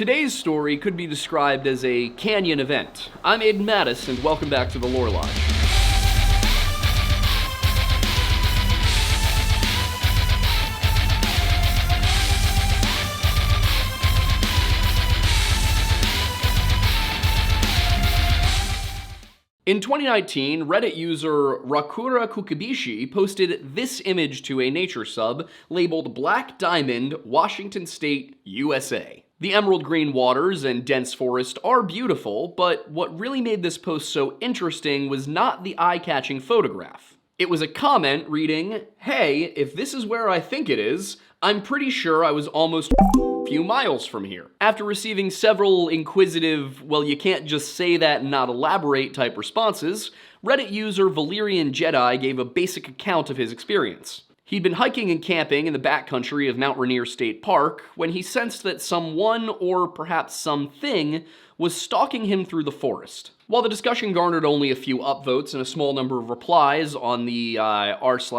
Today's story could be described as a canyon event. I'm Aiden Mattis, and welcome back to the Lore Lodge. In 2019, Reddit user Rakura Kukibishi posted this image to a nature sub labeled Black Diamond, Washington State, USA. The emerald green waters and dense forest are beautiful, but what really made this post so interesting was not the eye-catching photograph. It was a comment reading, "Hey, if this is where I think it is, I'm pretty sure I was almost a few miles from here." After receiving several inquisitive, well, you can't just say that and not elaborate type responses, Reddit user Valerian Jedi gave a basic account of his experience. He'd been hiking and camping in the backcountry of Mount Rainier State Park when he sensed that someone, or perhaps something, was stalking him through the forest. While the discussion garnered only a few upvotes and a small number of replies on the r/Earth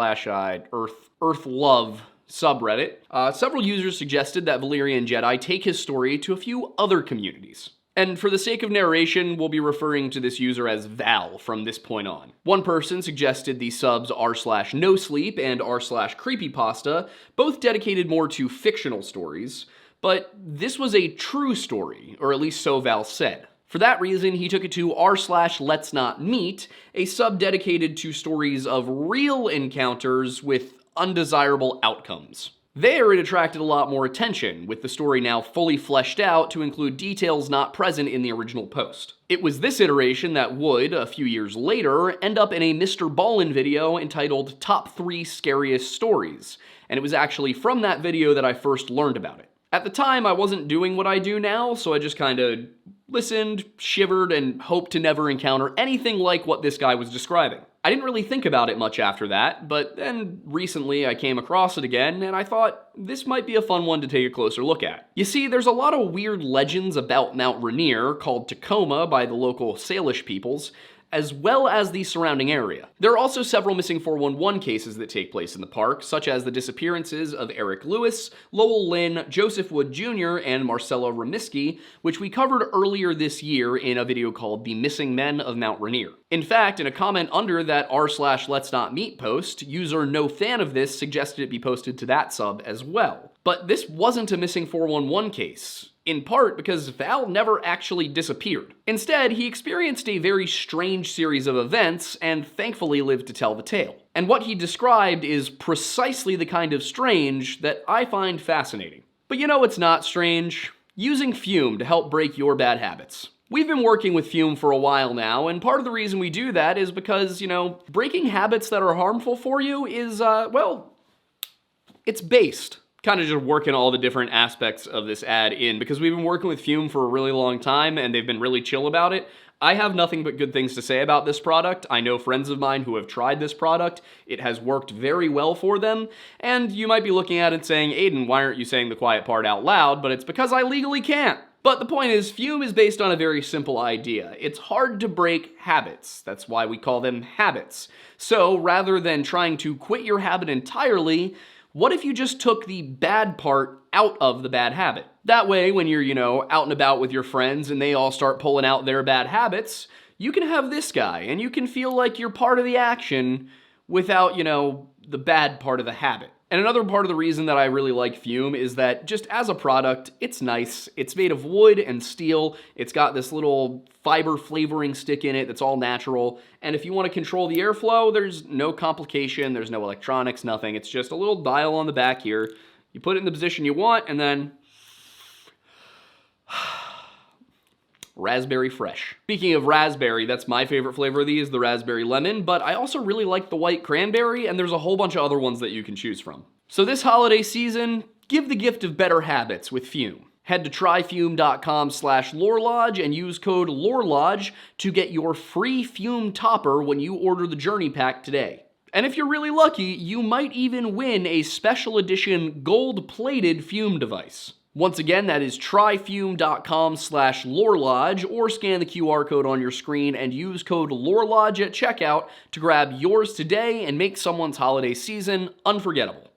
Love subreddit, several users suggested that Valerian Jedi take his story to a few other communities. And for the sake of narration, we'll be referring to this user as Val from this point on. One person suggested the subs r/NoSleep and r/Creepypasta, both dedicated more to fictional stories, but this was a true story, or at least so Val said. For that reason, he took it to r/Let'sNotMeet, a sub dedicated to stories of real encounters with undesirable outcomes. There, it attracted a lot more attention, with the story now fully fleshed out to include details not present in the original post. It was this iteration that would, a few years later, end up in a Mr. Ballin video entitled Top 3 Scariest Stories, and it was actually from that video that I first learned about it. At the time, I wasn't doing what I do now, so I just kinda listened, shivered, and hoped to never encounter anything like what this guy was describing. I didn't really think about it much after that, but then recently I came across it again, and I thought this might be a fun one to take a closer look at. You see, there's a lot of weird legends about Mount Rainier, called Tacoma by the local Salish peoples, as well as the surrounding area. There are also several missing 411 cases that take place in the park, such as the disappearances of Eric Lewis, Lowell Lynn, Joseph Wood Jr., and Marcella Remiski, which we covered earlier this year in a video called The Missing Men of Mount Rainier. In fact, in a comment under that r/Let'sNotMeet post, user no fan of this suggested it be posted to that sub as well. But this wasn't a missing 411 case, in part because Val never actually disappeared. Instead, he experienced a very strange series of events and thankfully lived to tell the tale. And what he described is precisely the kind of strange that I find fascinating. But you know what's not strange? Using Fume to help break your bad habits. We've been working with Fume for a while now, and part of the reason we do that is because, breaking habits that are harmful for you is, it's based. Kind of just working all the different aspects of this ad in, because we've been working with Fume for a really long time, and they've been really chill about it. I have nothing but good things to say about this product. I know friends of mine who have tried this product. It has worked very well for them, and you might be looking at it saying, "Aiden, why aren't you saying the quiet part out loud?" But it's because I legally can't. But the point is, Fume is based on a very simple idea. It's hard to break habits. That's why we call them habits. So rather than trying to quit your habit entirely, what if you just took the bad part out of the bad habit? That way, when you're, out and about with your friends and they all start pulling out their bad habits, you can have this guy and you can feel like you're part of the action without, the bad part of the habit. And another part of the reason that I really like Fume is that just as a product, it's nice. It's made of wood and steel. It's got this little fiber flavoring stick in it that's all natural. And if you want to control the airflow, there's no complication. There's no electronics, nothing. It's just a little dial on the back here. You put it in the position you want, and then raspberry fresh. Speaking of raspberry, that's my favorite flavor of these, the raspberry lemon, but I also really like the white cranberry, and there's a whole bunch of other ones that you can choose from. So this holiday season, give the gift of better habits with Fume. Head to tryfume.com/lorelodge and use code LORELODGE to get your free Fume topper when you order the Journey Pack today. And if you're really lucky, you might even win a special edition gold-plated Fume device. Once again, that is tryfume.com/lorelodge, or scan the QR code on your screen and use code LORELODGE at checkout to grab yours today and make someone's holiday season unforgettable.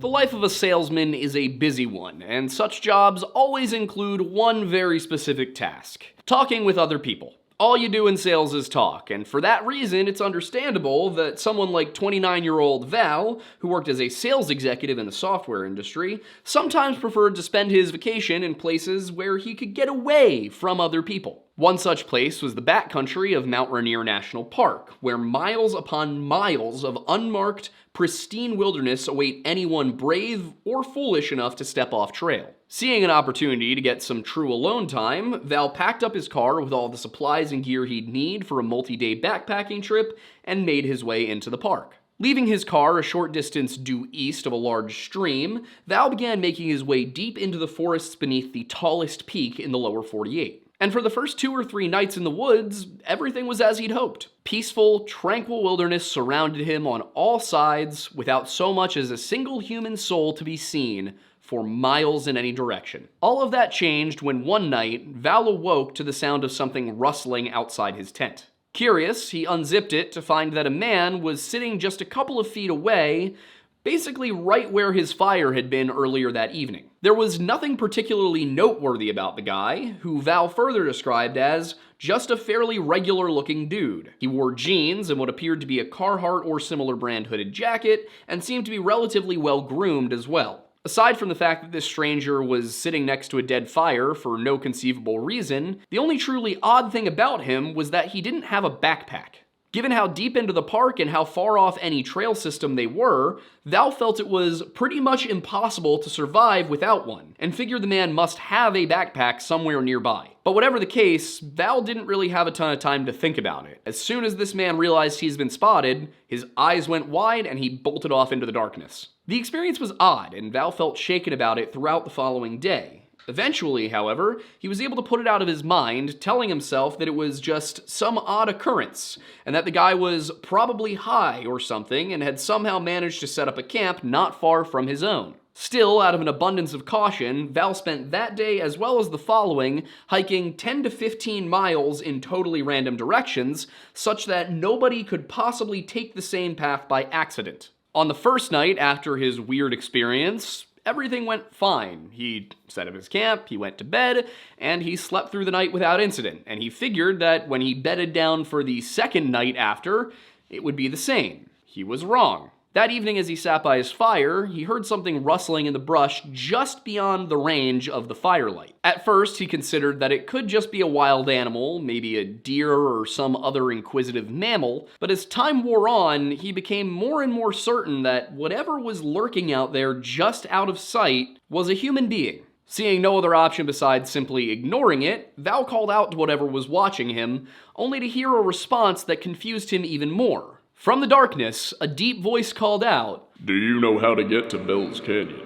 The life of a salesman is a busy one, and such jobs always include one very specific task: talking with other people. All you do in sales is talk, and for that reason, it's understandable that someone like 29-year-old Val, who worked as a sales executive in the software industry, sometimes preferred to spend his vacation in places where he could get away from other people. One such place was the backcountry of Mount Rainier National Park, where miles upon miles of unmarked, pristine wilderness await anyone brave or foolish enough to step off trail. Seeing an opportunity to get some true alone time, Val packed up his car with all the supplies and gear he'd need for a multi-day backpacking trip and made his way into the park. Leaving his car a short distance due east of a large stream, Val began making his way deep into the forests beneath the tallest peak in the lower 48. And for the first 2 or 3 nights in the woods, everything was as he'd hoped. Peaceful, tranquil wilderness surrounded him on all sides, without so much as a single human soul to be seen for miles in any direction. All of that changed when one night, Val awoke to the sound of something rustling outside his tent. Curious, he unzipped it to find that a man was sitting just a couple of feet away, basically right where his fire had been earlier that evening. There was nothing particularly noteworthy about the guy, who Val further described as just a fairly regular-looking dude. He wore jeans and what appeared to be a Carhartt or similar brand hooded jacket, and seemed to be relatively well-groomed as well. Aside from the fact that this stranger was sitting next to a dead fire for no conceivable reason, the only truly odd thing about him was that he didn't have a backpack. Given how deep into the park and how far off any trail system they were, Val felt it was pretty much impossible to survive without one, and figured the man must have a backpack somewhere nearby. But whatever the case, Val didn't really have a ton of time to think about it. As soon as this man realized he's been spotted, his eyes went wide and he bolted off into the darkness. The experience was odd, and Val felt shaken about it throughout the following day. Eventually, however, he was able to put it out of his mind, telling himself that it was just some odd occurrence, and that the guy was probably high or something and had somehow managed to set up a camp not far from his own. Still, out of an abundance of caution, Val spent that day as well as the following hiking 10 to 15 miles in totally random directions, such that nobody could possibly take the same path by accident. On the first night after his weird experience, everything went fine. He set up his camp, he went to bed, and he slept through the night without incident, and he figured that when he bedded down for the second night after, it would be the same. He was wrong. That evening, as he sat by his fire, he heard something rustling in the brush just beyond the range of the firelight. At first, he considered that it could just be a wild animal, maybe a deer or some other inquisitive mammal, but as time wore on, he became more and more certain that whatever was lurking out there just out of sight was a human being. Seeing no other option besides simply ignoring it, Val called out to whatever was watching him, only to hear a response that confused him even more. From the darkness, a deep voice called out, "Do you know how to get to Bell's Canyon?"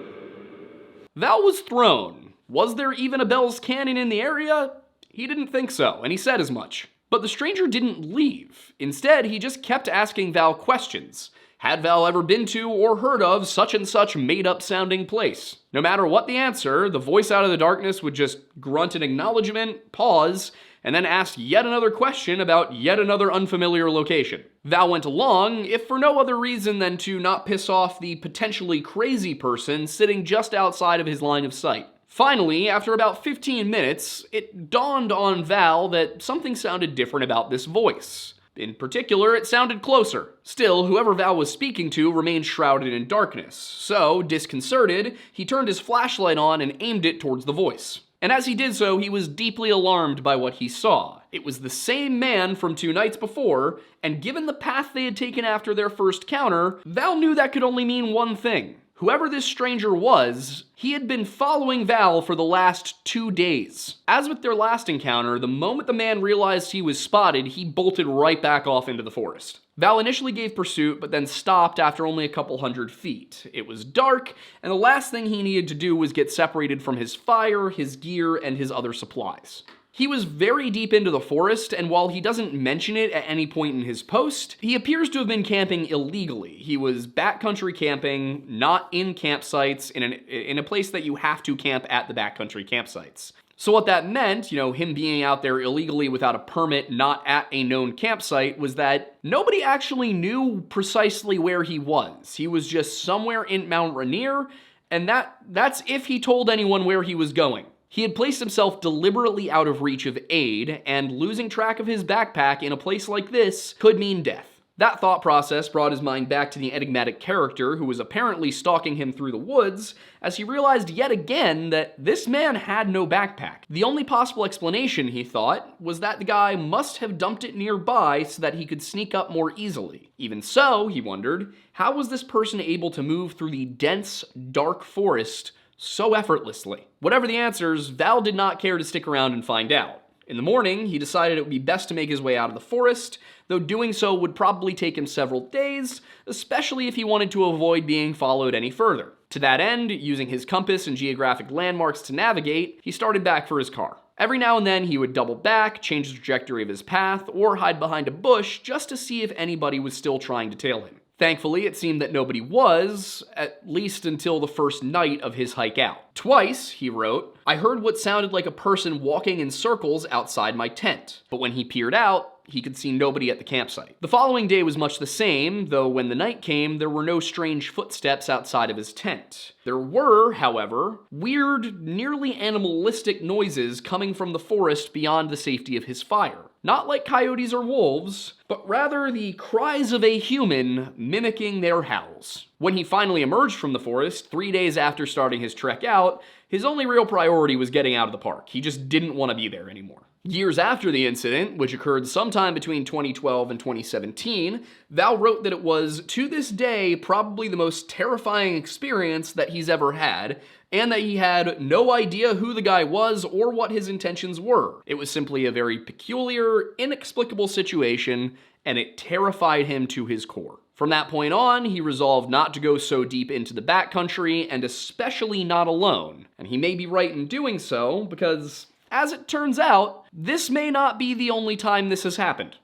Val was thrown. Was there even a Bell's Canyon in the area? He didn't think so, and he said as much. But the stranger didn't leave. Instead, he just kept asking Val questions. Had Val ever been to or heard of such and such made-up sounding place? No matter what the answer, the voice out of the darkness would just grunt an acknowledgement, pause, and then ask yet another question about yet another unfamiliar location. Val went along, if for no other reason than to not piss off the potentially crazy person sitting just outside of his line of sight. Finally, after about 15 minutes, it dawned on Val that something sounded different about this voice. In particular, it sounded closer. Still, whoever Val was speaking to remained shrouded in darkness, so, disconcerted, he turned his flashlight on and aimed it towards the voice. And as he did so, he was deeply alarmed by what he saw. It was the same man from 2 nights before, and given the path they had taken after their first counter, Val knew that could only mean one thing. Whoever this stranger was, he had been following Val for the last 2 days. As with their last encounter, the moment the man realized he was spotted, he bolted right back off into the forest. Val initially gave pursuit, but then stopped after only a couple hundred feet. It was dark, and the last thing he needed to do was get separated from his fire, his gear, and his other supplies. He was very deep into the forest, and while he doesn't mention it at any point in his post, he appears to have been camping illegally. He was backcountry camping, not in campsites, in a place that you have to camp at the backcountry campsites. So what that meant, him being out there illegally without a permit, not at a known campsite, was that nobody actually knew precisely where he was. He was just somewhere in Mount Rainier, and that's if he told anyone where he was going. He had placed himself deliberately out of reach of aid, and losing track of his backpack in a place like this could mean death. That thought process brought his mind back to the enigmatic character who was apparently stalking him through the woods, as he realized yet again that this man had no backpack. The only possible explanation, he thought, was that the guy must have dumped it nearby so that he could sneak up more easily. Even so, he wondered, how was this person able to move through the dense, dark forest so effortlessly? Whatever the answers, Val did not care to stick around and find out. In the morning, he decided it would be best to make his way out of the forest, though doing so would probably take him several days, especially if he wanted to avoid being followed any further. To that end, using his compass and geographic landmarks to navigate, he started back for his car. Every now and then, he would double back, change the trajectory of his path, or hide behind a bush just to see if anybody was still trying to tail him. Thankfully, it seemed that nobody was, at least until the first night of his hike out. Twice, he wrote, I heard what sounded like a person walking in circles outside my tent, but when he peered out, he could see nobody at the campsite. The following day was much the same, though when the night came, there were no strange footsteps outside of his tent. There were, however, weird, nearly animalistic noises coming from the forest beyond the safety of his fire. Not like coyotes or wolves, but rather the cries of a human mimicking their howls. When he finally emerged from the forest, 3 days after starting his trek out, his only real priority was getting out of the park. He just didn't want to be there anymore. Years after the incident, which occurred sometime between 2012 and 2017, Val wrote that it was, to this day, probably the most terrifying experience that he's ever had, and that he had no idea who the guy was or what his intentions were. It was simply a very peculiar, inexplicable situation, and it terrified him to his core. From that point on, he resolved not to go so deep into the backcountry, and especially not alone. And he may be right in doing so, because, as it turns out, this may not be the only time this has happened.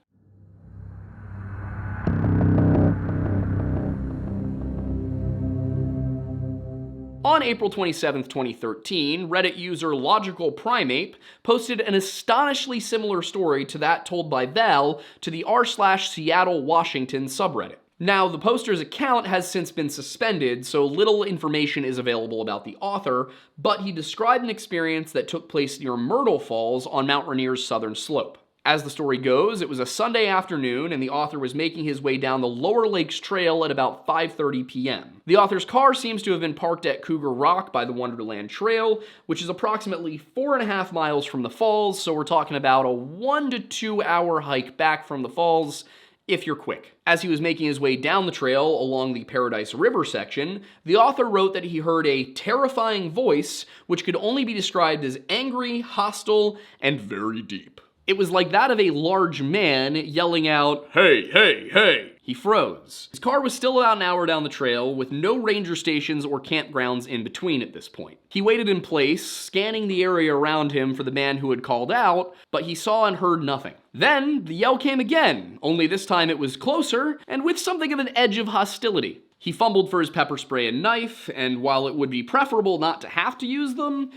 On April 27, 2013, Reddit user Logical Primate posted an astonishingly similar story to that told by Val to the r/Seattle Washington subreddit. Now, the poster's account has since been suspended, so little information is available about the author, but he described an experience that took place near Myrtle Falls on Mount Rainier's southern slope. As the story goes, it was a Sunday afternoon, and the author was making his way down the Lower Lakes Trail at about 5:30 p.m. The author's car seems to have been parked at Cougar Rock by the Wonderland Trail, which is approximately 4.5 miles from the falls, so we're talking about a 1 to 2 hour hike back from the falls, if you're quick. As he was making his way down the trail along the Paradise River section, the author wrote that he heard a terrifying voice which could only be described as angry, hostile, and very deep. It was like that of a large man yelling out, "Hey, hey, hey!" He froze. His car was still about an hour down the trail, with no ranger stations or campgrounds in between at this point. He waited in place, scanning the area around him for the man who had called out, but he saw and heard nothing. Then, the yell came again, only this time it was closer, and with something of an edge of hostility. He fumbled for his pepper spray and knife, and while it would be preferable not to have to use them,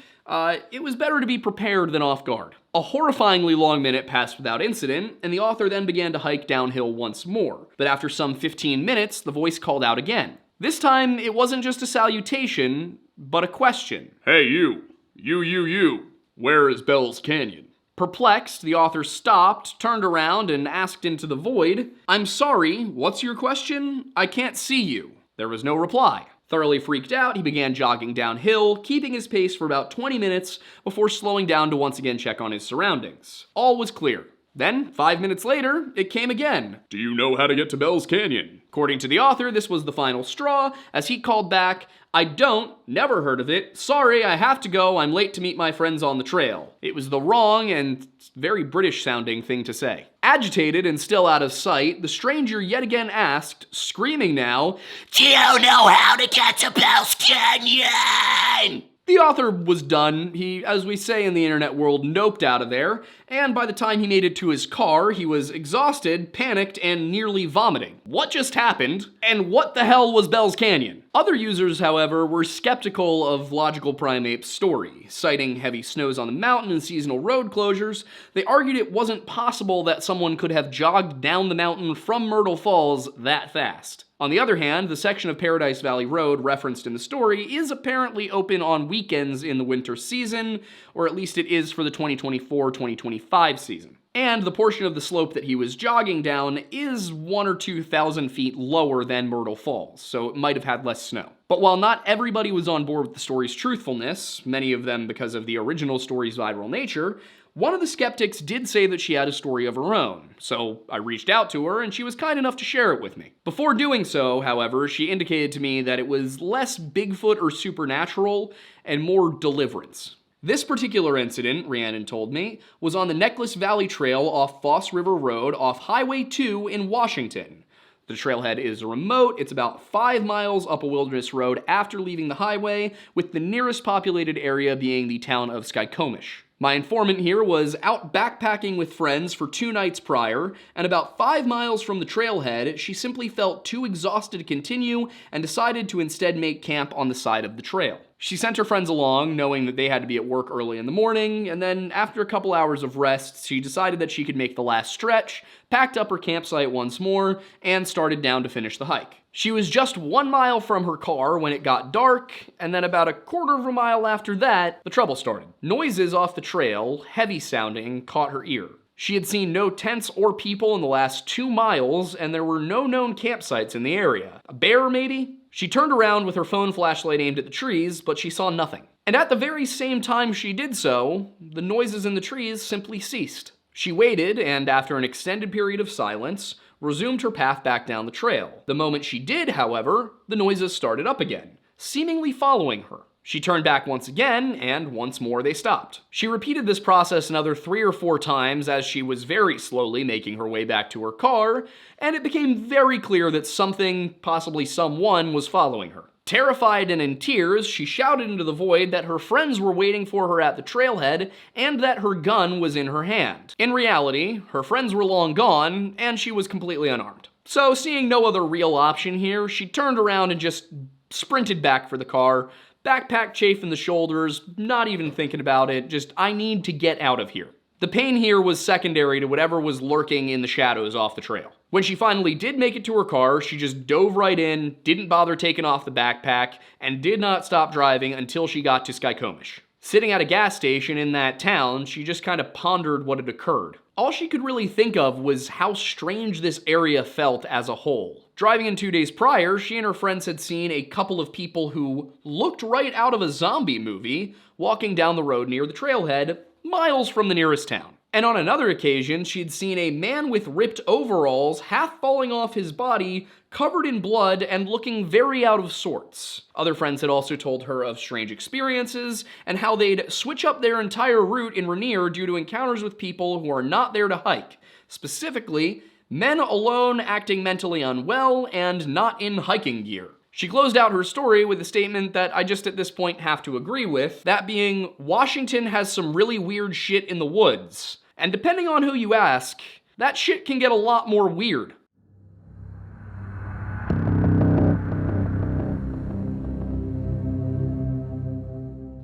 it was better to be prepared than off guard. A horrifyingly long minute passed without incident, and the author then began to hike downhill once more. But after some 15 minutes, the voice called out again. This time, it wasn't just a salutation, but a question. Hey, you, where is Bell's Canyon? Perplexed, the author stopped, turned around, and asked into the void, "I'm sorry, what's your question? I can't see you." There was no reply. Thoroughly freaked out, he began jogging downhill, keeping his pace for about 20 minutes before slowing down to once again check on his surroundings. All was clear. Then, 5 minutes later, it came again. Do you know how to get to Bell's Canyon? According to the author, this was the final straw, as he called back, "I don't, never heard of it. Sorry, I have to go, I'm late to meet my friends on the trail." It was the wrong and very British-sounding thing to say. Agitated and still out of sight, the stranger yet again asked, screaming now, "Do you know how to get to Bell's Canyon?" The author was done. He, as we say in the internet world, noped out of there, and by the time he made it to his car, he was exhausted, panicked, and nearly vomiting. What just happened? And what the hell was Bell's Canyon? Other users, however, were skeptical of Logical Primate's story. Citing heavy snows on the mountain and seasonal road closures, they argued it wasn't possible that someone could have jogged down the mountain from Myrtle Falls that fast. On the other hand, the section of Paradise Valley Road referenced in the story is apparently open on weekends in the winter season, or at least it is for the 2024-2025 season. And the portion of the slope that he was jogging down is 1,000 or 2,000 feet lower than Myrtle Falls, so it might have had less snow. But while not everybody was on board with the story's truthfulness, many of them because of the original story's viral nature, one of the skeptics did say that she had a story of her own, so I reached out to her and she was kind enough to share it with me. Before doing so, however, she indicated to me that it was less Bigfoot or supernatural and more deliverance. This particular incident, Rhiannon told me, was on the Necklace Valley Trail off Foss River Road off Highway 2 in Washington. The trailhead is remote. It's about 5 miles up a wilderness road after leaving the highway, with the nearest populated area being the town of Skykomish. My informant here was out backpacking with friends for 2 nights prior, and about 5 miles from the trailhead, she simply felt too exhausted to continue and decided to instead make camp on the side of the trail. She sent her friends along, knowing that they had to be at work early in the morning, and then after a couple hours of rest, she decided that she could make the last stretch, packed up her campsite once more, and started down to finish the hike. She was just 1 mile from her car when it got dark, and then about a quarter of a mile after that, the trouble started. Noises off the trail, heavy sounding, caught her ear. She had seen no tents or people in the last 2 miles, and there were no known campsites in the area. A bear, maybe? She turned around with her phone flashlight aimed at the trees, but she saw nothing. And at the very same time she did so, the noises in the trees simply ceased. She waited, and after an extended period of silence, resumed her path back down the trail. The moment she did, however, the noises started up again, seemingly following her. She turned back once again, and once more they stopped. She repeated this process another 3 or 4 times as she was very slowly making her way back to her car, and it became very clear that something, possibly someone, was following her. Terrified and in tears, she shouted into the void that her friends were waiting for her at the trailhead and that her gun was in her hand. In reality, her friends were long gone, and she was completely unarmed. So, seeing no other real option here, she turned around and just sprinted back for the car, backpack chafing the shoulders, not even thinking about it, just, I need to get out of here. The pain here was secondary to whatever was lurking in the shadows off the trail. When she finally did make it to her car, she just dove right in, didn't bother taking off the backpack, and did not stop driving until she got to Skykomish. Sitting at a gas station in that town, she just kind of pondered what had occurred. All she could really think of was how strange this area felt as a whole. Driving in 2 days prior, she and her friends had seen a couple of people who looked right out of a zombie movie walking down the road near the trailhead, miles from the nearest town. And on another occasion, she'd seen a man with ripped overalls half falling off his body, covered in blood and looking very out of sorts. Other friends had also told her of strange experiences and how they'd switch up their entire route in Rainier due to encounters with people who are not there to hike. Specifically, men alone acting mentally unwell and not in hiking gear. She closed out her story with a statement that I just at this point have to agree with, that being, Washington has some really weird shit in the woods. And depending on who you ask, that shit can get a lot more weird.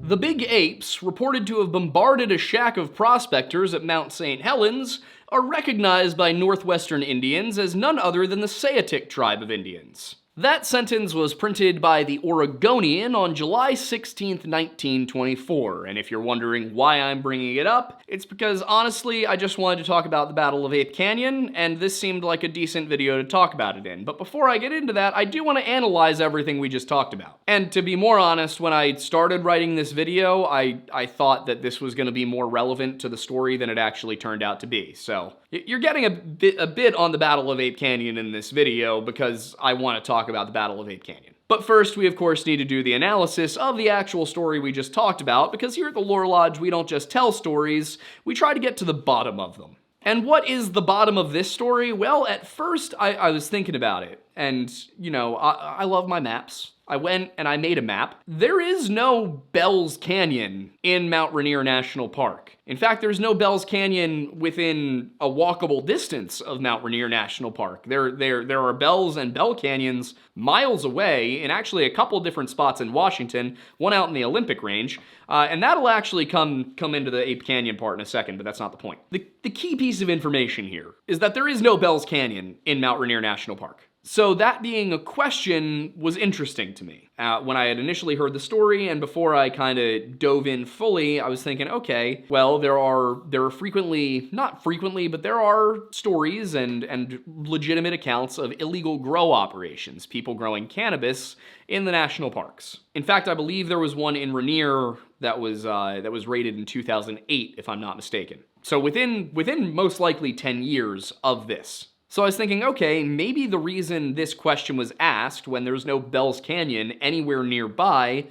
The Big Apes, reported to have bombarded a shack of prospectors at Mount St. Helens, are recognized by northwestern Indians as none other than the Sayatic tribe of Indians. That sentence was printed by the Oregonian on July 16, 1924, and if you're wondering why I'm bringing it up, it's because honestly, I just wanted to talk about the Battle of Ape Canyon, and this seemed like a decent video to talk about it in. But before I get into that, I do want to analyze everything we just talked about. And to be more honest, when I started writing this video, I thought that this was going to be more relevant to the story than it actually turned out to be. So, you're getting a bit on the Battle of Ape Canyon in this video because I want to talk about the Battle of Ape Canyon. But first, we of course need to do the analysis of the actual story we just talked about, because here at the Lore Lodge, we don't just tell stories, we try to get to the bottom of them. And what is the bottom of this story? Well, at first, I was thinking about it. And, I love my maps. I went and I made a map. There is no Bell's Canyon in Mount Rainier National Park. In fact, there's no Bell's Canyon within a walkable distance of Mount Rainier National Park. There are Bell's and Bell Canyons miles away in actually a couple different spots in Washington, one out in the Olympic range, and that'll actually come into the Ape Canyon part in a second, but that's not the point. The key piece of information here is that there is no Bell's Canyon in Mount Rainier National Park. So that being a question was interesting to me. When I had initially heard the story and before I kind of dove in fully, I was thinking, okay, well, there are not frequently, but there are stories and legitimate accounts of illegal grow operations, people growing cannabis in the national parks. In fact, I believe there was one in Rainier that was raided in 2008, if I'm not mistaken. So within most likely 10 years of this. So I was thinking, okay, maybe the reason this question was asked when there's no Bell's Canyon anywhere nearby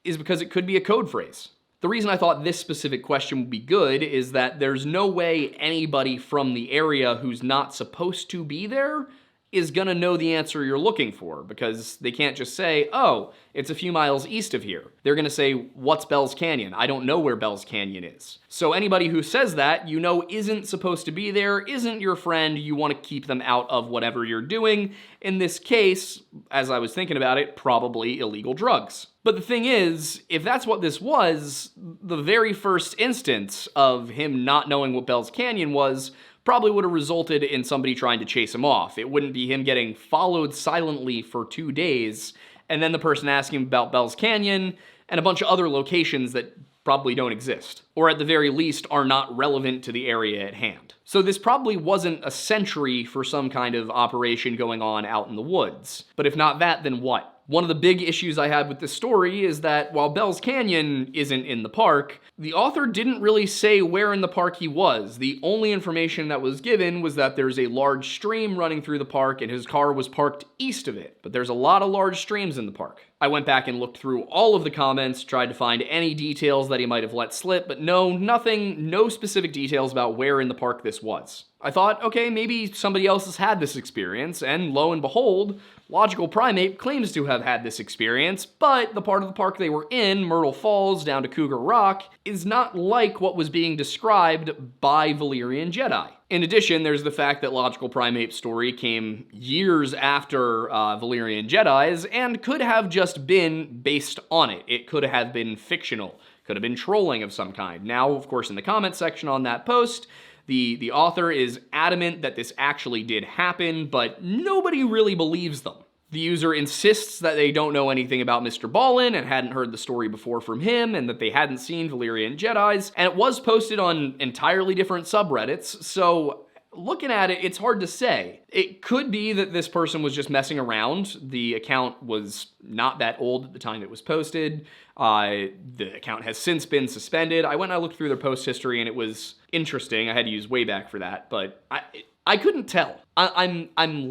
is because it could be a code phrase. The reason I thought this specific question would be good is that there's no way anybody from the area who's not supposed to be there is gonna know the answer you're looking for, because they can't just say, oh, it's a few miles east of here. They're gonna say, what's Bell's Canyon? I don't know where Bell's Canyon is. So anybody who says that, isn't supposed to be there, isn't your friend, you wanna keep them out of whatever you're doing. In this case, as I was thinking about it, probably illegal drugs. But the thing is, if that's what this was, the very first instance of him not knowing what Bell's Canyon was probably would have resulted in somebody trying to chase him off. It wouldn't be him getting followed silently for 2 days, and then the person asking him about Bell's Canyon and a bunch of other locations that probably don't exist, or at the very least are not relevant to the area at hand. So this probably wasn't a sentry for some kind of operation going on out in the woods. But if not that, then what? One of the big issues I had with this story is that while Bell's Canyon isn't in the park, the author didn't really say where in the park he was. The only information that was given was that there's a large stream running through the park and his car was parked east of it. But there's a lot of large streams in the park. I went back and looked through all of the comments, tried to find any details that he might have let slip, but no specific details about where in the park this was. I thought, okay, maybe somebody else has had this experience, and lo and behold, Logical Primate claims to have had this experience, but the part of the park they were in, Myrtle Falls down to Cougar Rock, is not like what was being described by Valyrian Jedi. In addition, there's the fact that Logical Primate's story came years after Valyrian Jedi's and could have just been based on it. It could have been fictional, could have been trolling of some kind. Now, of course, in the comment section on that post, the author is adamant that this actually did happen, but nobody really believes them. The user insists that they don't know anything about Mr. Ballin and hadn't heard the story before from him, and that they hadn't seen Valyrian Jedi's, and it was posted on entirely different subreddits, so looking at it, it's hard to say. It could be that this person was just messing around. The account was not that old at the time it was posted. The account has since been suspended. I went and I looked through their post history and it was interesting. I had to use Wayback for that, but I couldn't tell. I'm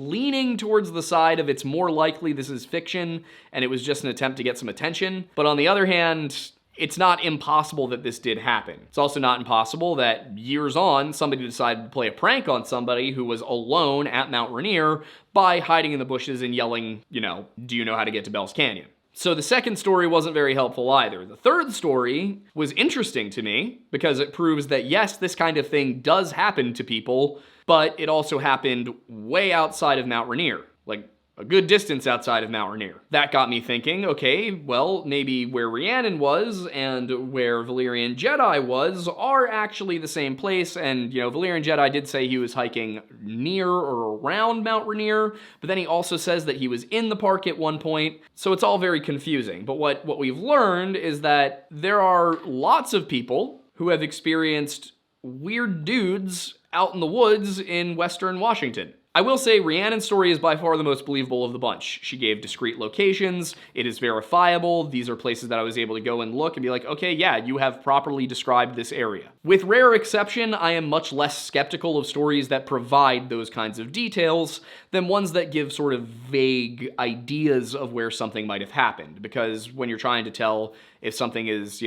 leaning towards the side of it's more likely this is fiction and it was just an attempt to get some attention. But on the other hand, it's not impossible that this did happen. It's also not impossible that years on, somebody decided to play a prank on somebody who was alone at Mount Rainier by hiding in the bushes and yelling, do you know how to get to Bell's Canyon? So the second story wasn't very helpful either. The third story was interesting to me because it proves that yes, this kind of thing does happen to people, but it also happened way outside of Mount Rainier. Like a good distance outside of Mount Rainier. That got me thinking, okay, well, maybe where Rhiannon was and where Valyrian Jedi was are actually the same place, and, Valyrian Jedi did say he was hiking near or around Mount Rainier, but then he also says that he was in the park at one point, so it's all very confusing. But what we've learned is that there are lots of people who have experienced weird dudes out in the woods in Western Washington. I will say Rhiannon's story is by far the most believable of the bunch. She gave discrete locations, it is verifiable, these are places that I was able to go and look and be like, okay, yeah, you have properly described this area. With rare exception, I am much less skeptical of stories that provide those kinds of details than ones that give sort of vague ideas of where something might have happened. Because when you're trying to tell if something is,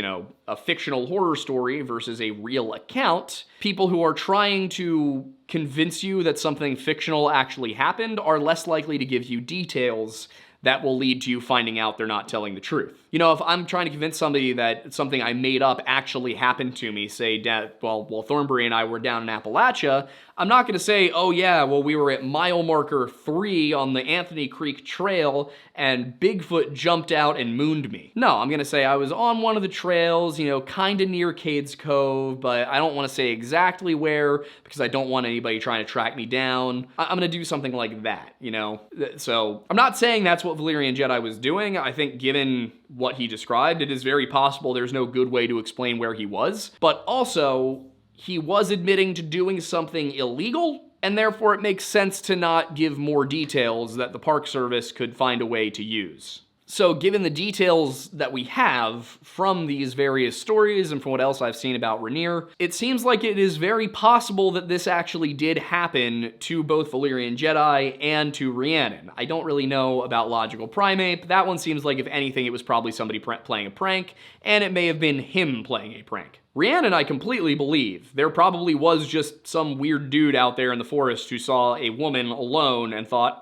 a fictional horror story versus a real account, people who are trying to convince you that something fictional actually happened are less likely to give you details that will lead to you finding out they're not telling the truth. You know, if I'm trying to convince somebody that something I made up actually happened to me, say, while Thornbury and I were down in Appalachia, I'm not going to say, oh yeah, well we were at mile marker 3 on the Anthony Creek Trail and Bigfoot jumped out and mooned me. No, I'm going to say I was on one of the trails, you know, kind of near Cades Cove, but I don't want to say exactly where because I don't want anybody trying to track me down. I'm going to do something like that, you know? So I'm not saying that's what Valyrian Jedi was doing. I think given what he described, it is very possible there's no good way to explain where he was, but also he was admitting to doing something illegal, and therefore it makes sense to not give more details that the Park Service could find a way to use. So given the details that we have from these various stories and from what else I've seen about Rainier, it seems like it is very possible that this actually did happen to both Valyrian Jedi and to Rhiannon. I don't really know about Logical Primate. That one seems like if anything it was probably somebody playing a prank, and it may have been him playing a prank. Rhiannon I completely believe. There probably was just some weird dude out there in the forest who saw a woman alone and thought,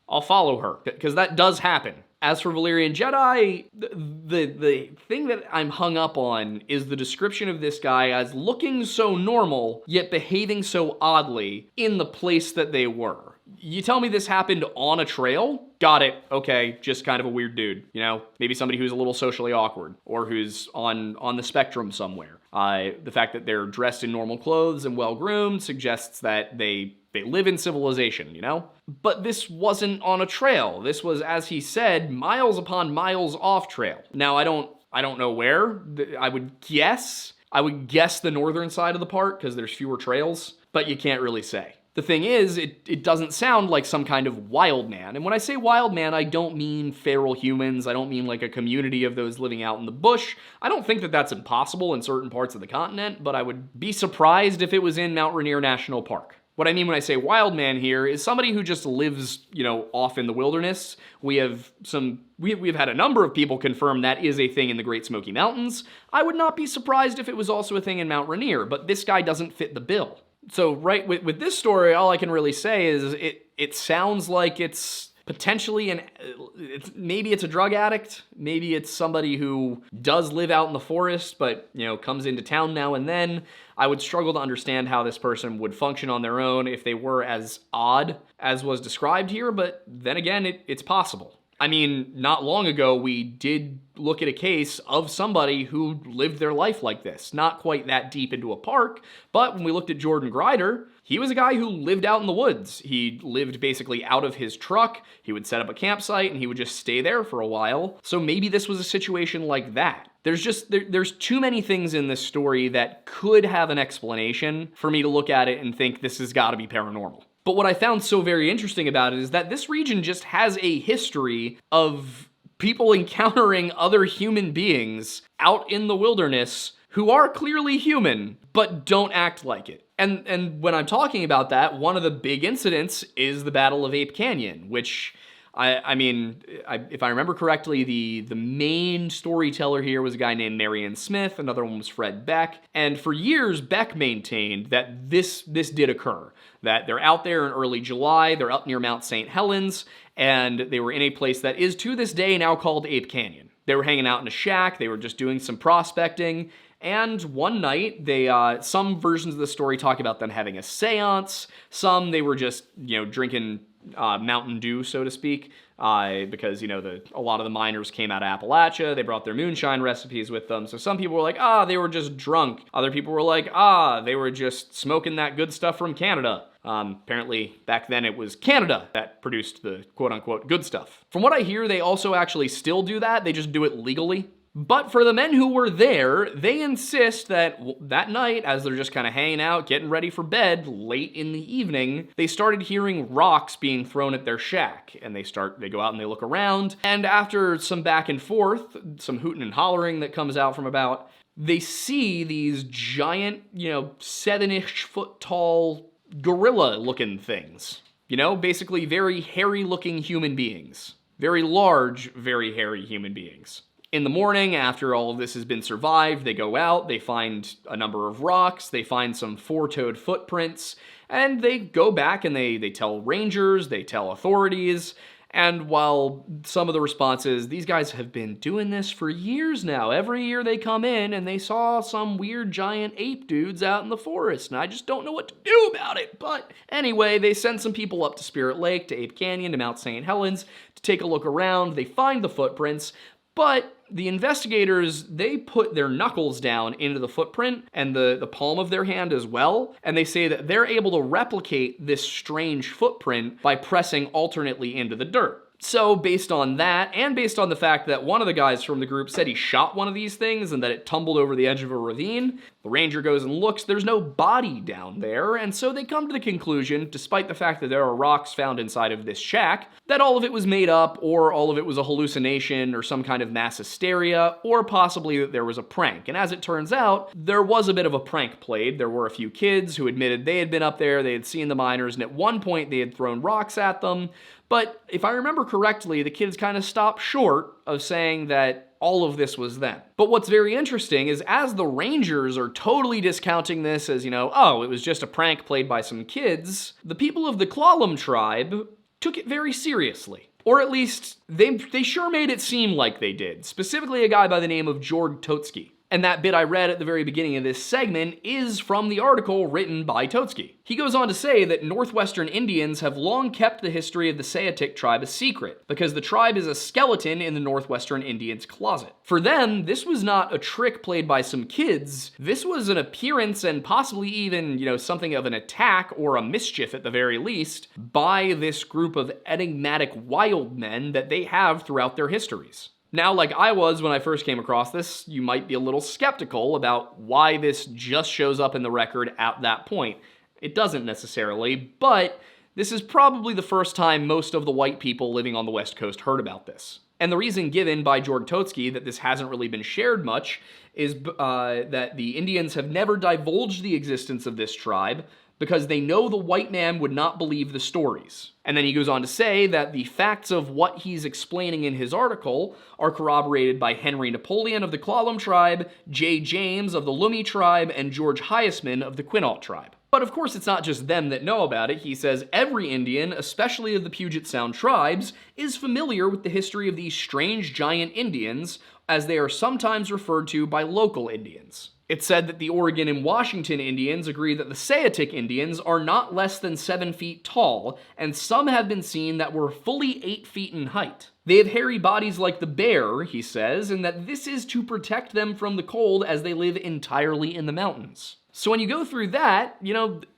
I'll follow her, because that does happen. As for Valyrian Jedi, the thing that I'm hung up on is the description of this guy as looking so normal, yet behaving so oddly in the place that they were. You tell me this happened on a trail? Got it. Okay, just kind of a weird dude. You know, maybe somebody who's a little socially awkward or who's on the spectrum somewhere. The fact that they're dressed in normal clothes and well-groomed suggests that they live in civilization, you know? But this wasn't on a trail. This was, as he said, miles upon miles off trail. Now, I don't know where. I would guess the northern side of the park because there's fewer trails, but you can't really say. The thing is, it doesn't sound like some kind of wild man. And when I say wild man, I don't mean feral humans. I don't mean like a community of those living out in the bush. I don't think that that's impossible in certain parts of the continent, but I would be surprised if it was in Mount Rainier National Park. What I mean when I say wild man here is somebody who just lives, you know, off in the wilderness. We've had a number of people confirm that is a thing in the Great Smoky Mountains. I would not be surprised if it was also a thing in Mount Rainier, but this guy doesn't fit the bill. So right with this story, all I can really say is it sounds like it's potentially maybe it's a drug addict, maybe it's somebody who does live out in the forest, but you know comes into town now and then. I would struggle to understand how this person would function on their own if they were as odd as was described here, but then again, it's possible. I mean, not long ago, we did look at a case of somebody who lived their life like this. Not quite that deep into a park, but when we looked at Jordan Grider, he was a guy who lived out in the woods. He lived basically out of his truck. He would set up a campsite and he would just stay there for a while. So maybe this was a situation like that. There's too many things in this story that could have an explanation for me to look at it and think this has got to be paranormal. But what I found so very interesting about it is that this region just has a history of people encountering other human beings out in the wilderness who are clearly human, but don't act like it. And when I'm talking about that, one of the big incidents is the Battle of Ape Canyon, which if I remember correctly, the main storyteller here was a guy named Marion Smith, another one was Fred Beck, and for years Beck maintained that this did occur, that they're out there in early July, they're up near Mount St. Helens, and they were in a place that is to this day now called Ape Canyon. They were hanging out in a shack, they were just doing some prospecting, and one night, some versions of the story talk about them having a seance, some they were just, drinking Mountain Dew, so to speak, because, a lot of the miners came out of Appalachia, they brought their moonshine recipes with them, so some people were like, they were just drunk. Other people were like, they were just smoking that good stuff from Canada. Apparently, back then it was Canada that produced the quote-unquote good stuff. From what I hear, they also actually still do that, they just do it legally. But for the men who were there, they insist that that night, as they're just kind of hanging out, getting ready for bed, late in the evening, they started hearing rocks being thrown at their shack. And they go out and they look around, and after some back and forth, some hooting and hollering that comes out from about, they see these giant, 7-ish foot tall gorilla-looking things. Basically very hairy-looking human beings. Very large, very hairy human beings. In the morning, after all of this has been survived, they go out, they find a number of rocks, they find some four-toed footprints, and they go back and they tell rangers, they tell authorities. And while some of the responses, these guys have been doing this for years now. Every year they come in and they saw some weird giant ape dudes out in the forest, and I just don't know what to do about it. But anyway, they send some people up to Spirit Lake, to Ape Canyon, to Mount St. Helens to take a look around. They find the footprints, but the investigators, they put their knuckles down into the footprint and the palm of their hand as well, and they say that they're able to replicate this strange footprint by pressing alternately into the dirt. So based on that, and based on the fact that one of the guys from the group said he shot one of these things and that it tumbled over the edge of a ravine, the ranger goes and looks, there's no body down there, and so they come to the conclusion, despite the fact that there are rocks found inside of this shack, that all of it was made up, or all of it was a hallucination, or some kind of mass hysteria, or possibly that there was a prank. And as it turns out, there was a bit of a prank played. There were a few kids who admitted they had been up there, they had seen the miners, and at one point they had thrown rocks at them. But if I remember correctly, the kids kind of stopped short of saying that all of this was them. But what's very interesting is as the rangers are totally discounting this as, oh, it was just a prank played by some kids, the people of the Klallam tribe took it very seriously. Or at least, they sure made it seem like they did. Specifically a guy by the name of Jorg Totski. And that bit I read at the very beginning of this segment is from the article written by Totski. He goes on to say that Northwestern Indians have long kept the history of the Sayatic tribe a secret, because the tribe is a skeleton in the Northwestern Indians' closet. For them, this was not a trick played by some kids, this was an appearance and possibly even, something of an attack or a mischief at the very least, by this group of enigmatic wild men that they have throughout their histories. Now, like I was when I first came across this, you might be a little skeptical about why this just shows up in the record at that point. It doesn't necessarily, but this is probably the first time most of the white people living on the West Coast heard about this. And the reason given by Jorg Totski that this hasn't really been shared much is that the Indians have never divulged the existence of this tribe because they know the white man would not believe the stories. And then he goes on to say that the facts of what he's explaining in his article are corroborated by Henry Napoleon of the Klallam tribe, J. James of the Lummi tribe, and George Hiasman of the Quinault tribe. But of course it's not just them that know about it. He says every Indian, especially of the Puget Sound tribes, is familiar with the history of these strange giant Indians, as they are sometimes referred to by local Indians. It's said that the Oregon and Washington Indians agree that the Sayatic Indians are not less than 7 feet tall, and some have been seen that were fully 8 feet in height. They have hairy bodies like the bear, he says, and that this is to protect them from the cold as they live entirely in the mountains. So when you go through that,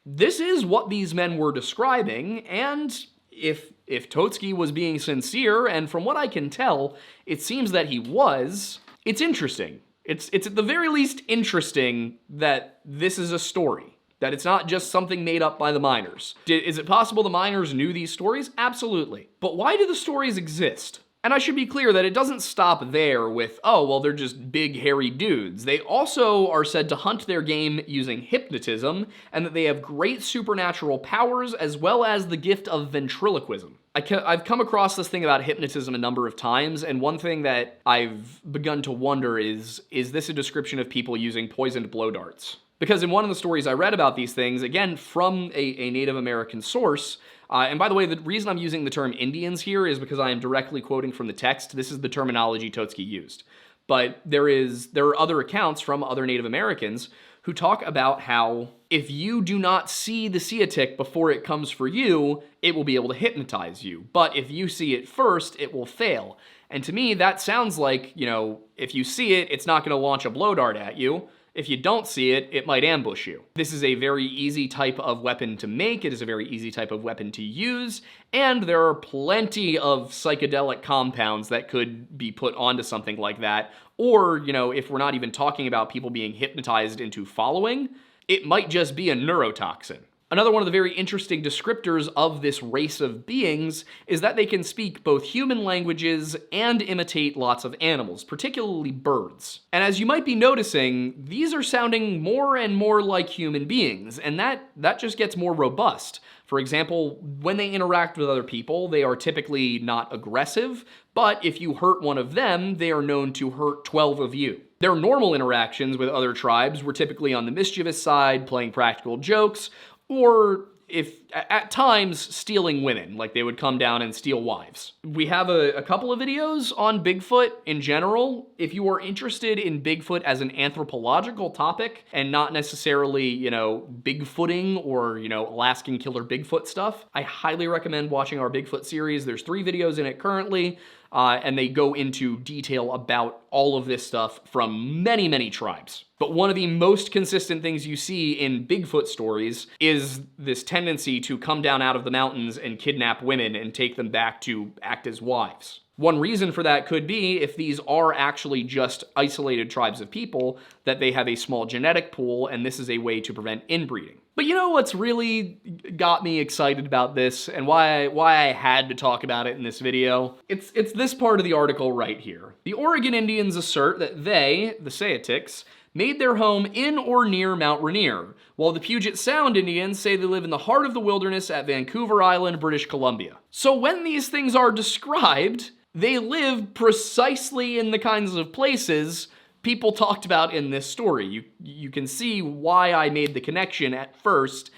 this is what these men were describing, and if Totski was being sincere, and from what I can tell, it seems that he was, it's interesting. It's at the very least interesting that this is a story, that it's not just something made up by the miners. Is it possible the miners knew these stories? Absolutely. But why do the stories exist? And I should be clear that it doesn't stop there with, oh, well, they're just big, hairy dudes. They also are said to hunt their game using hypnotism, and that they have great supernatural powers, as well as the gift of ventriloquism. I've come across this thing about hypnotism a number of times, and one thing that I've begun to wonder is this a description of people using poisoned blow darts? Because in one of the stories I read about these things, again, from a Native American source, and by the way, the reason I'm using the term Indians here is because I am directly quoting from the text. This is the terminology Totski used. But there are other accounts from other Native Americans who talk about how if you do not see the Sayatic before it comes for you, it will be able to hypnotize you. But if you see it first, it will fail. And to me, that sounds like, if you see it, it's not going to launch a blow dart at you. If you don't see it, it might ambush you. This is a very easy type of weapon to make, it is a very easy type of weapon to use, and there are plenty of psychedelic compounds that could be put onto something like that. Or, if we're not even talking about people being hypnotized into following, it might just be a neurotoxin. Another one of the very interesting descriptors of this race of beings is that they can speak both human languages and imitate lots of animals, particularly birds. And as you might be noticing, these are sounding more and more like human beings, and that just gets more robust. For example, when they interact with other people, they are typically not aggressive, but if you hurt one of them, they are known to hurt 12 of you. Their normal interactions with other tribes were typically on the mischievous side, playing practical jokes, or if at times stealing women, like they would come down and steal wives. We have a couple of videos on Bigfoot in general. If you are interested in Bigfoot as an anthropological topic and not necessarily, Bigfooting or, Alaskan killer Bigfoot stuff, I highly recommend watching our Bigfoot series. There's 3 videos in it currently. And they go into detail about all of this stuff from many, many tribes. But one of the most consistent things you see in Bigfoot stories is this tendency to come down out of the mountains and kidnap women and take them back to act as wives. One reason for that could be if these are actually just isolated tribes of people, that they have a small genetic pool, and this is a way to prevent inbreeding. But you know what's really got me excited about this and why I had to talk about it in this video? It's this part of the article right here. The Oregon Indians assert that they, the Saitiks, made their home in or near Mount Rainier, while the Puget Sound Indians say they live in the heart of the wilderness at Vancouver Island, British Columbia. So when these things are described, they live precisely in the kinds of places people talked about in this story. You can see why I made the connection at first,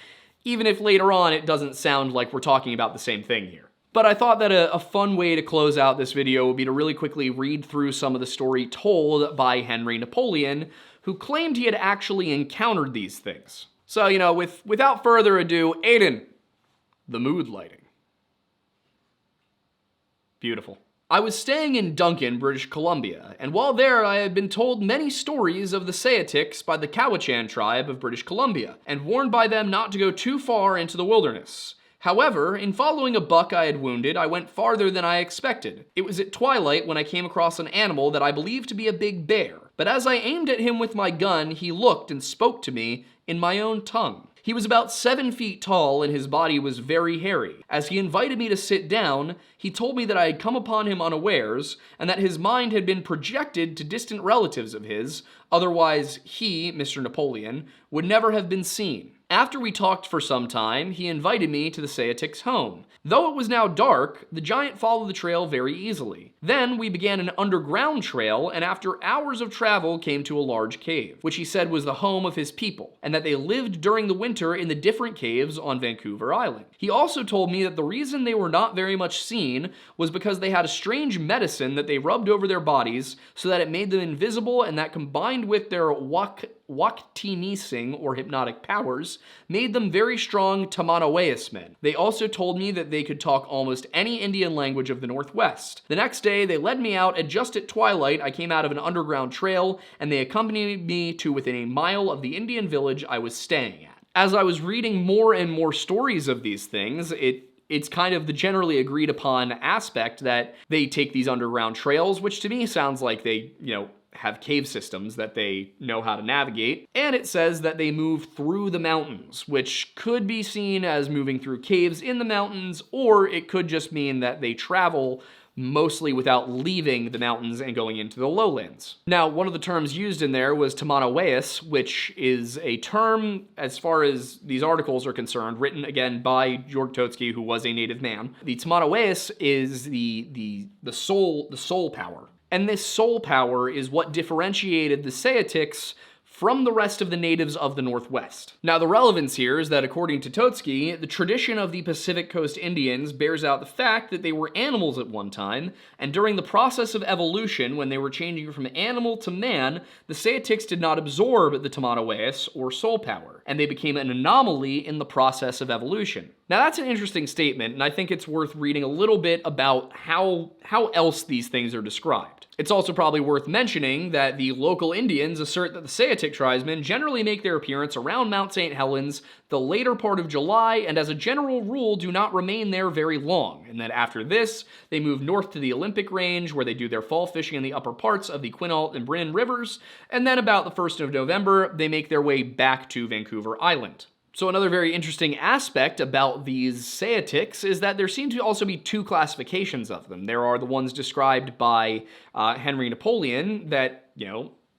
even if later on it doesn't sound like we're talking about the same thing here. But I thought that a fun way to close out this video would be to really quickly read through some of the story told by Henry Napoleon, who claimed he had actually encountered these things. So, without further ado, Aiden, the mood lighting. Beautiful. I was staying in Duncan, British Columbia, and while there I had been told many stories of the Saitiks by the Cowichan tribe of British Columbia, and warned by them not to go too far into the wilderness. However, in following a buck I had wounded, I went farther than I expected. It was at twilight when I came across an animal that I believed to be a big bear, but as I aimed at him with my gun, he looked and spoke to me in my own tongue. He was about 7 feet tall and his body was very hairy. As he invited me to sit down, he told me that I had come upon him unawares and that his mind had been projected to distant relatives of his, otherwise he, Mr. Napoleon, would never have been seen. After we talked for some time, he invited me to the Saitiks' home. Though it was now dark, the giant followed the trail very easily. Then we began an underground trail, and after hours of travel came to a large cave, which he said was the home of his people, and that they lived during the winter in the different caves on Vancouver Island. He also told me that the reason they were not very much seen was because they had a strange medicine that they rubbed over their bodies so that it made them invisible, and that combined with their waktinising, or hypnotic powers, made them very strong Tamanaweas men. They also told me that they could talk almost any Indian language of the Northwest. The next day, they led me out, and just at twilight, I came out of an underground trail, and they accompanied me to within a mile of the Indian village I was staying at. As I was reading more and more stories of these things, it's kind of the generally agreed upon aspect that they take these underground trails, which to me sounds like they, have cave systems that they know how to navigate. And it says that they move through the mountains, which could be seen as moving through caves in the mountains, or it could just mean that they travel mostly without leaving the mountains and going into the lowlands. Now, one of the terms used in there was Tamanaweas, which is a term, as far as these articles are concerned, written again by Georg Totsky, who was a native man. The Tamanaweas is the soul power. And this soul power is what differentiated the Saitiks from the rest of the natives of the Northwest. Now, the relevance here is that according to Totsky, the tradition of the Pacific Coast Indians bears out the fact that they were animals at one time, and during the process of evolution, when they were changing from animal to man, the Saitiks did not absorb the Tamanaweas, or soul power, and they became an anomaly in the process of evolution. Now, that's an interesting statement, and I think it's worth reading a little bit about how else these things are described. It's also probably worth mentioning that the local Indians assert that the Saitic tribesmen generally make their appearance around Mount St. Helens the later part of July, and as a general rule do not remain there very long, and that after this, they move north to the Olympic Range, where they do their fall fishing in the upper parts of the Quinault and Brin rivers, and then about the 1st of November, they make their way back to Vancouver Island. So another very interesting aspect about these Saitiks is that there seem to also be 2 classifications of them. There are the ones described by Henry Napoleon that,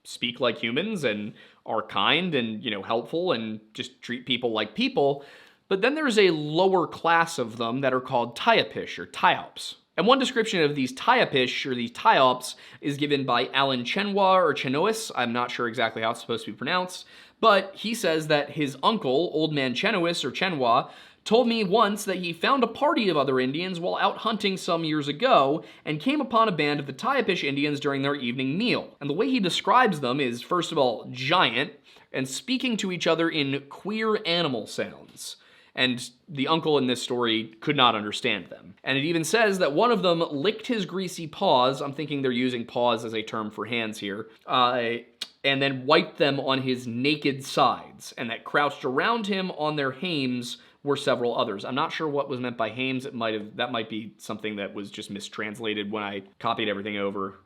speak like humans and are kind and, helpful and just treat people like people. But then there's a lower class of them that are called Tyapish or Tyops. And one description of these Tyapish or these Tyops is given by Alan Chenois or Chenois. I'm not sure exactly how it's supposed to be pronounced, but he says that his uncle, Old Man Chenois or Chenois, told me once that he found a party of other Indians while out hunting some years ago and came upon a band of the Tyapish Indians during their evening meal. And the way he describes them is, first of all, giant and speaking to each other in queer animal sounds. And the uncle in this story could not understand them. And it even says that one of them licked his greasy paws, I'm thinking they're using paws as a term for hands here, and then wiped them on his naked sides, and that crouched around him on their hames were several others. I'm not sure what was meant by hames. That might be something that was just mistranslated when I copied everything over.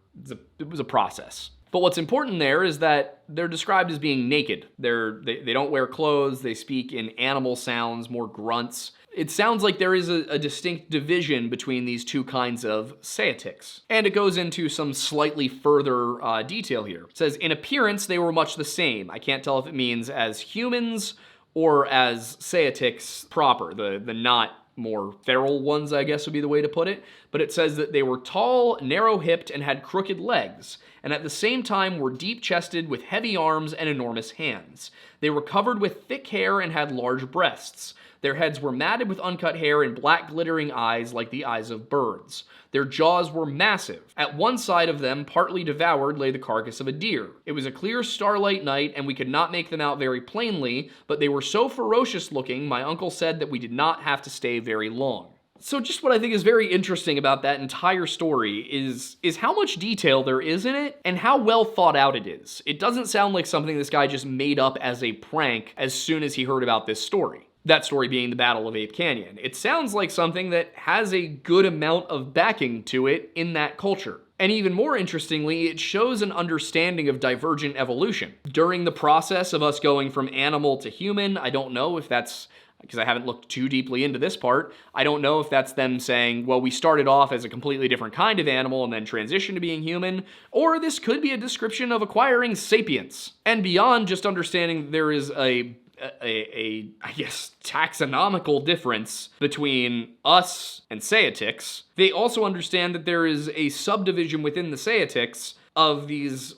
It was a process. But what's important there is that they're described as being naked. They don't wear clothes, they speak in animal sounds, more grunts. It sounds like there is a distinct division between these two kinds of Saitiks. And it goes into some slightly further detail here. It says, in appearance, they were much the same. I can't tell if it means as humans or as Saitiks proper, the not more feral ones, I guess would be the way to put it. But it says that they were tall, narrow-hipped, and had crooked legs, and at the same time were deep-chested with heavy arms and enormous hands. They were covered with thick hair and had large breasts. Their heads were matted with uncut hair and black glittering eyes like the eyes of birds. Their jaws were massive. At one side of them, partly devoured, lay the carcass of a deer. It was a clear starlight night, and we could not make them out very plainly, but they were so ferocious looking, my uncle said that we did not have to stay very long. So just what I think is very interesting about that entire story is how much detail there is in it and how well thought out it is. It doesn't sound like something this guy just made up as a prank as soon as he heard about this story. That story being the Battle of Ape Canyon. It sounds like something that has a good amount of backing to it in that culture. And even more interestingly, it shows an understanding of divergent evolution. During the process of us going from animal to human, I don't know if that's, because I haven't looked too deeply into this part, I don't know if that's them saying, well, we started off as a completely different kind of animal and then transitioned to being human, or this could be a description of acquiring sapience. And beyond just understanding there is a I guess, taxonomical difference between us and Saitiks, they also understand that there is a subdivision within the Saitiks of these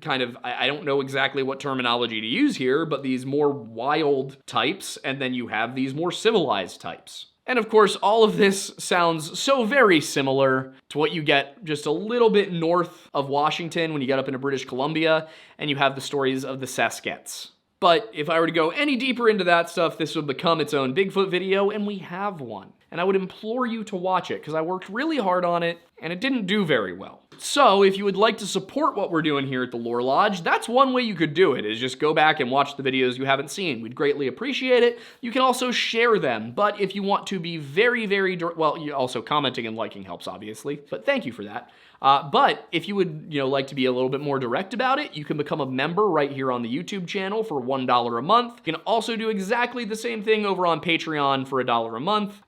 kind of, I don't know exactly what terminology to use here, but these more wild types, and then you have these more civilized types. And of course, all of this sounds so very similar to what you get just a little bit north of Washington when you get up into British Columbia, and you have the stories of the Saskets. But if I were to go any deeper into that stuff, this would become its own Bigfoot video, and we have one. And I would implore you to watch it, because I worked really hard on it, and it didn't do very well. So if you would like to support what we're doing here at the Lore Lodge, that's one way you could do it, is just go back and watch the videos you haven't seen. We'd greatly appreciate it. You can also share them, but if you want to be very, well, also commenting and liking helps, obviously, but thank you for that. But if you would, like to be a little bit more direct about it, you can become a member right here on the YouTube channel for $1 a month. You can also do exactly the same thing over on Patreon for $1 a month.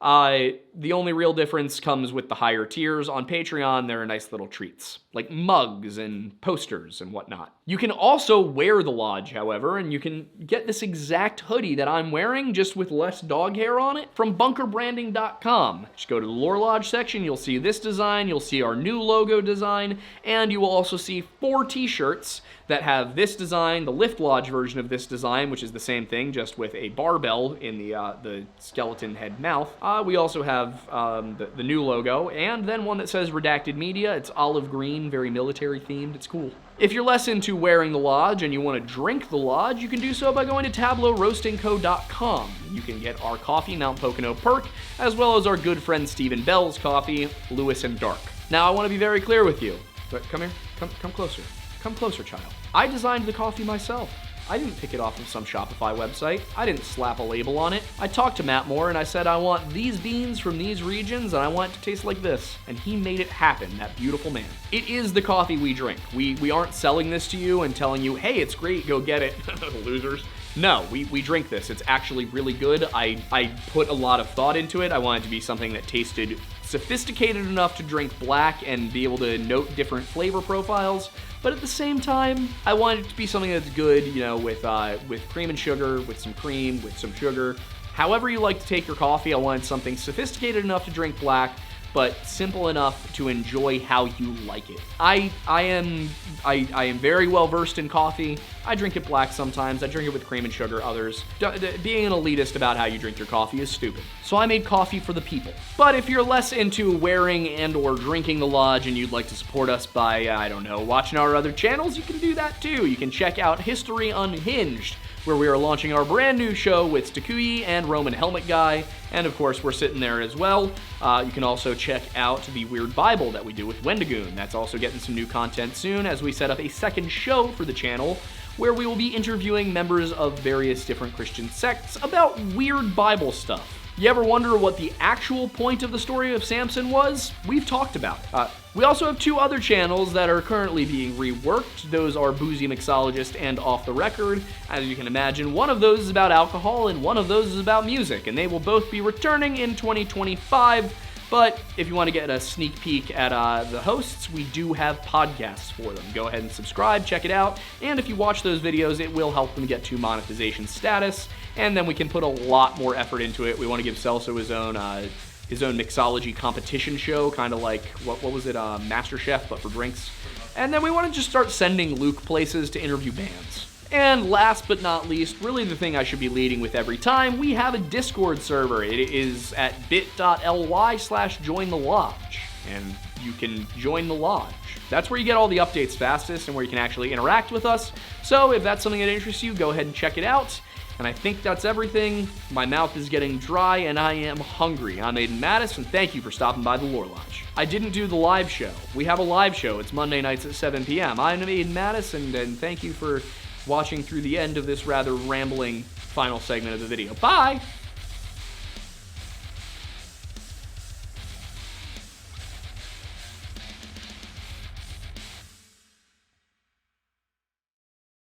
The only real difference comes with the higher tiers. On Patreon, there are nice little treats, like mugs and posters and whatnot. You can also wear the Lodge, however, and you can get this exact hoodie that I'm wearing, just with less dog hair on it, from bunkerbranding.com. Just go to the Lore Lodge section, you'll see this design, you'll see our new logo design, and you will also see 4 t-shirts that have this design, the Lift Lodge version of this design, which is the same thing, just with a barbell in the skeleton head mouth. We also have the new logo, and then one that says Redacted Media. It's olive green, very military themed. It's cool. If you're less into wearing the Lodge and you want to drink the Lodge, you can do so by going to TableauRoastingCo.com. You can get our coffee, Mount Pocono Perk, as well as our good friend Stephen Bell's coffee, Lewis and Dark. Now, I want to be very clear with you. Come here. Come closer. Come closer, child. I designed the coffee myself. I didn't pick it off of some Shopify website. I didn't slap a label on it. I talked to Matt Moore and I said, I want these beans from these regions and I want it to taste like this. And he made it happen, that beautiful man. It is the coffee we drink. We aren't selling this to you and telling you, hey, it's great, go get it, losers. No, we drink this. It's actually really good. I put a lot of thought into it. I wanted it to be something that tasted sophisticated enough to drink black and be able to note different flavor profiles. But at the same time, I wanted it to be something that's good, with cream and sugar, with some cream, with some sugar. However you like to take your coffee, I wanted something sophisticated enough to drink black, but simple enough to enjoy how you like it. I am very well versed in coffee. I drink it black sometimes. I drink it with cream and sugar others. Being an elitist about how you drink your coffee is stupid. So I made coffee for the people. But if you're less into wearing and or drinking the lodge and you'd like to support us by, I don't know, watching our other channels, you can do that too. You can check out History Unhinged, where we are launching our brand new show with Stakuyi and Roman Helmet Guy, and of course we're sitting there as well. You can also check out the Weird Bible that we do with Wendigoon. That's also getting some new content soon as we set up a second show for the channel where we will be interviewing members of various different Christian sects about weird Bible stuff. You ever wonder what the actual point of the story of Samson was? We've talked about it. We also have 2 other channels that are currently being reworked. Those are Boozy Mixologist and Off the Record. As you can imagine, one of those is about alcohol and one of those is about music, and they will both be returning in 2025. But if you want to get a sneak peek at the hosts, we do have podcasts for them. Go ahead and subscribe, check it out, and if you watch those videos, it will help them get to monetization status, and then we can put a lot more effort into it. We want to give Celso his own mixology competition show, kind of like, what was it, MasterChef, but for drinks. And then we want to just start sending Luke places to interview bands. And last but not least, really the thing I should be leading with every time, we have a Discord server. It is at bit.ly/jointhelodge, and you can join the lodge. That's where you get all the updates fastest and where you can actually interact with us. So if that's something that interests you, go ahead and check it out. And I think that's everything. My mouth is getting dry and I am hungry. I'm Aiden Mattis, and thank you for stopping by the Lore Lodge. I didn't do the live show. We have a live show. It's Monday nights at 7 p.m. I'm Aiden Mattis, and thank you for watching through the end of this rather rambling final segment of the video. Bye!